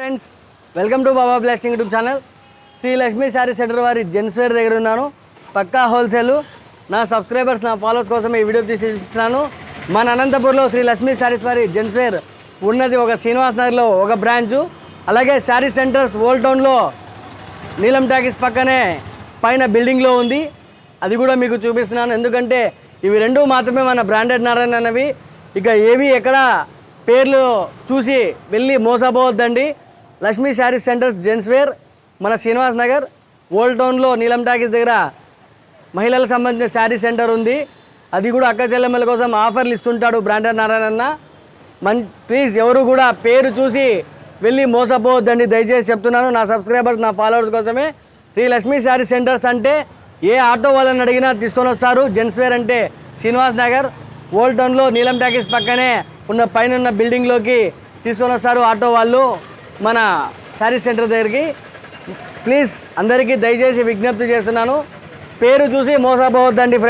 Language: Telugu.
Friends, welcome to Baba blasting YouTube channel. Shri Lakshmi sari centre వారి జెంట్స్ వేర్ దగ్గర ఉన్నాను. పక్కా హోల్సేల్. నా సబ్స్క్రైబర్స్, నా ఫాలోవర్స్ కోసం ఈ వీడియో తీసి ఇస్తున్నాను. మన అనంతపూర్లో శ్రీ లక్ష్మీ శారీస్ వారి జెంట్స్ వేర్ ఉన్నది ఒక శ్రీనివాస్ నగర్లో ఒక బ్రాంచు, అలాగే శారీ సెంటర్స్ ఓల్డ్ టౌన్లో నీలం టాకీస్ పక్కనే పైన బిల్డింగ్లో ఉంది. అది కూడా మీకు చూపిస్తున్నాను, ఎందుకంటే ఇవి రెండు మాత్రమే మన బ్రాండెడ్ నారాయణ అన్నవి. ఇక ఏవి ఎక్కడ పేర్లు చూసి వెళ్ళి మోసపోవద్దండి. Lakshmi sari centres gents wear మన శ్రీనివాస్ నగర్ ఓల్డ్ టౌన్లో నీలం టాకీస్ దగ్గర మహిళలకు సంబంధించిన శారీ సెంటర్ ఉంది. అది కూడా అక్క చెల్లెమ్మల కోసం ఆఫర్లు ఇస్తుంటాడు బ్రాండెడ్ నారాయణ అన్న. ప్లీజ్ ఎవరు కూడా పేరు చూసి వెళ్ళి మోసపోవద్దండి, దయచేసి చెప్తున్నాను. నా సబ్స్క్రైబర్స్, నా ఫాలోవర్స్ కోసమే. శ్రీ లక్ష్మీ శారీ సెంటర్స్ అంటే ఏ ఆటో వాళ్ళని అడిగినా తీసుకొని వస్తారు. జెంట్స్ వేర్ అంటే శ్రీనివాస్ నగర్ ఓల్డ్ టౌన్లో నీలం టాకీస్ పక్కనే ఉన్న పైన ఉన్న బిల్డింగ్లోకి తీసుకొని వస్తారు ఆటో వాళ్ళు మన శారీ సెంటర్ దగ్గరికి. ప్లీజ్ అందరికీ దయచేసి విజ్ఞప్తి చేస్తున్నాను, పేరు చూసి మోసపోవద్దండి ఫ్రెండ్స్.